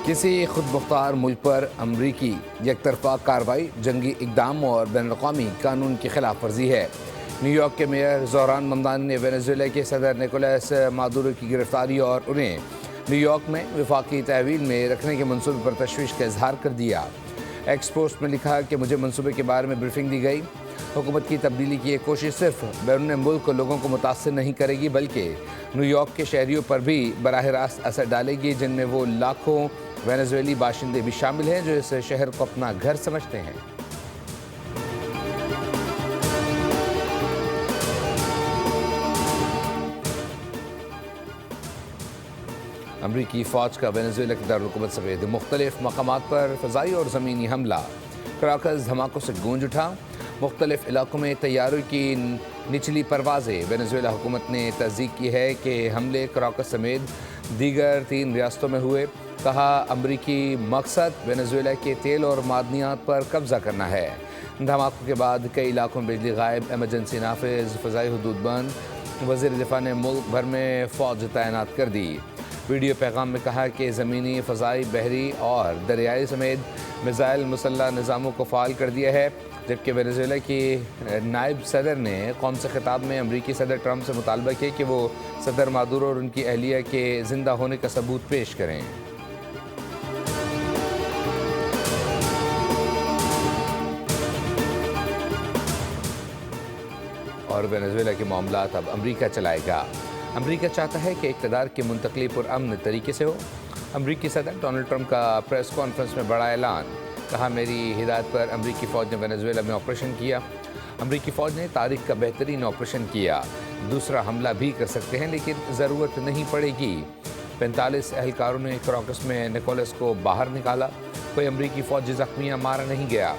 کسی خود مختار ملک پر امریکی یک طرفہ کارروائی جنگی اقدام اور بین الاقوامی قانون کی خلاف ورزی ہے۔ نیو یارک کے میئر زہران ممدانی نے وینزویلا کے صدر نکولاس مادورو کی گرفتاری اور انہیں نیو یارک میں وفاقی تحویل میں رکھنے کے منصوبے پر تشویش کا اظہار کر دیا۔ ایکس پوسٹ میں لکھا کہ مجھے منصوبے کے بارے میں بریفنگ دی گئی۔ حکومت کی تبدیلی کی یہ کوشش صرف بیرون ملک لوگوں کو متاثر نہیں کرے گی بلکہ نیو یارک کے شہریوں پر بھی براہ راست اثر ڈالے گی، جن میں وہ لاکھوں وینزویلی باشندے بھی شامل ہیں جو اس شہر کو اپنا گھر سمجھتے ہیں۔ امریکی فوج کا وینزویلا کے دارالحکومت سمیت مختلف مقامات پر فضائی اور زمینی حملہ۔ کراکس دھماکوں سے گونج اٹھا۔ مختلف علاقوں میں طیاروں کی نچلی پروازیں۔ وینزویلا حکومت نے تصدیق کی ہے کہ حملے کراکس سمیت دیگر 3 ریاستوں میں ہوئے۔ کہا امریکی مقصد وینزویلا کے تیل اور معدنیات پر قبضہ کرنا ہے۔ دھماکوں کے بعد کئی علاقوں میں بجلی غائب، ایمرجنسی نافذ، فضائی حدود بند۔ وزیر دفاع نے ملک بھر میں فوج تعینات کر دی۔ ویڈیو پیغام میں کہا کہ زمینی، فضائی، بحری اور دریائی سمیت میزائل مسلح نظاموں کو فعال کر دیا ہے، جبکہ وینزویلا کی نائب صدر نے قوم سے خطاب میں امریکی صدر ٹرمپ سے مطالبہ کیا کہ وہ صدر مادورو اور ان کی اہلیہ کے زندہ ہونے کا ثبوت پیش کریں۔ اور وینزویلا کے معاملات اب امریکہ چلائے گا۔ امریکہ چاہتا ہے کہ اقتدار کی منتقلی پرامن طریقے سے ہو۔ امریکی صدر ڈونلڈ ٹرمپ کا پریس کانفرنس میں بڑا اعلان۔ کہا میری ہدایت پر امریکی فوج نے وینزویلا میں آپریشن کیا۔ امریکی فوج نے تاریخ کا بہترین آپریشن کیا۔ دوسرا حملہ بھی کر سکتے ہیں لیکن ضرورت نہیں پڑے گی۔ 45 اہلکاروں نے کراکس میں نکولس کو باہر نکالا۔ کوئی امریکی فوجی زخمیاں مارا نہیں گیا۔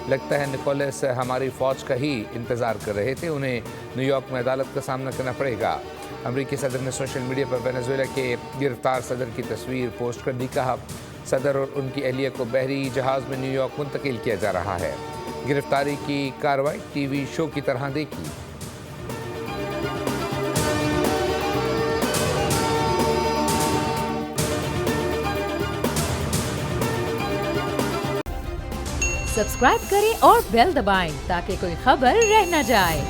لگتا ہے نکولس ہماری فوج کا ہی انتظار کر رہے تھے، انہیں نیو یارک میں عدالت کا سامنا کرنا پڑے گا۔ امریکی صدر نے سوشل میڈیا پر وینزویلا کے گرفتار صدر کی تصویر پوسٹ کر دی۔ کہا صدر اور ان کی اہلیہ کو بحری جہاز میں نیو یارک منتقل کیا جا رہا ہے۔ گرفتاری کی کارروائی ٹی وی شو کی طرح دیکھی۔ سبسکرائب کریں اور بیل دبائیں تاکہ کوئی خبر رہ نہ جائے۔